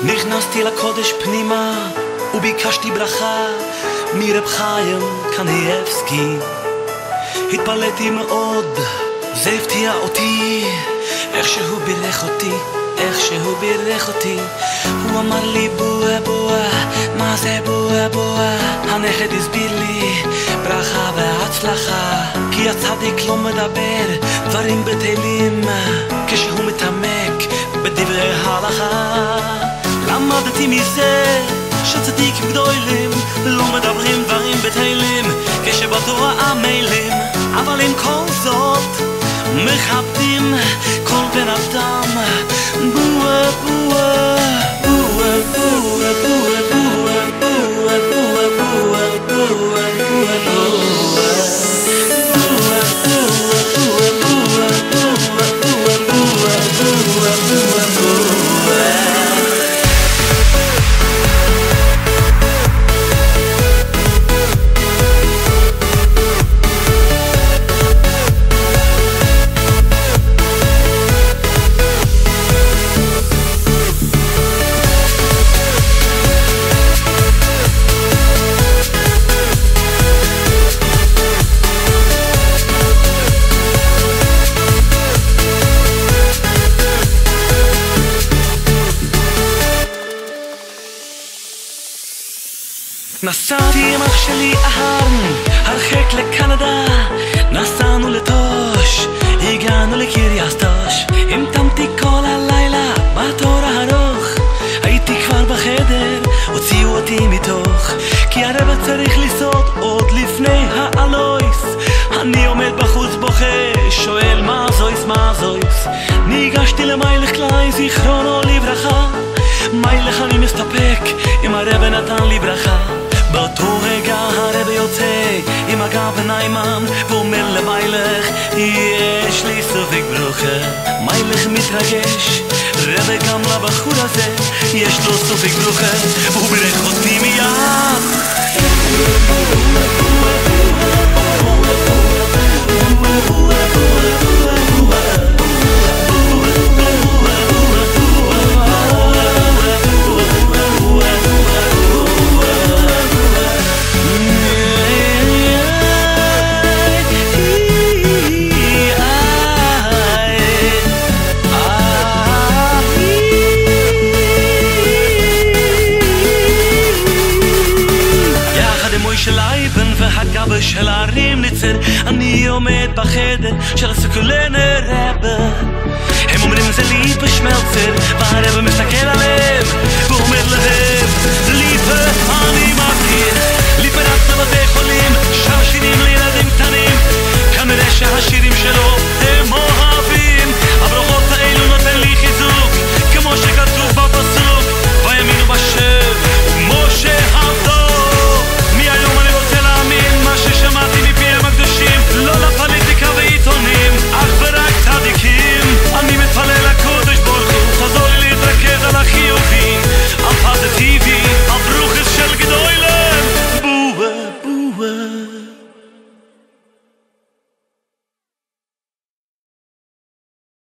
נכנסתי לקודש פנימה וביקשתי ברכה מרב חיים קניאבסקי. התפלאתי מאוד, זה הפתיע אותי, איך שהוא בירך אותי, איך שהוא בירך אותי. הוא אמר לי בואה בואה, מה זה בואה בואה? הנכד הסביר לי ברכה והצלחה, כי הצדיק לא מדבר דברים בטלים כשהוא מתעמק בדברי ההלכה. למדתי מזה שצדיקים גדולים לא מדברים דברים בטלים כשבתורה עמלים, אבל עם כל זאת מכבדים כל בן אדם. בואה בואה בואה בואה בואה בואה בואה בואה בואה בואה בואה נסעתי עם אח שלי אהרן הרחק לקנדה, נסענו לטוש, הגענו לקריאסטוש. המתנתי כל הלילה בתור הארוך, הייתי כבר בחדר, הוציאו אותי מתוך, כי הרב צריך לסעוד עוד לפני האלויס. אני עומד בחוץ בוכה, שואל מה זויס מה זויס. ניגשתי למיילך קליי זיכרונו לברכה, מיילך אני מסתפק אם הרב נתן לי ברכה. באותו רגע הרב יוצא עם הגב ונעימן ואומר למיילך יש לי סופק ברוכה. מיילך מתרגש, רב גם לבחור הזה יש לו סופק ברוכה, והוא בירך אותי מיד. והגב של הרים ניצר, אני עומד בחדר של הסקולנה רבה. הם אומרים זה לי בשמלצר, והרב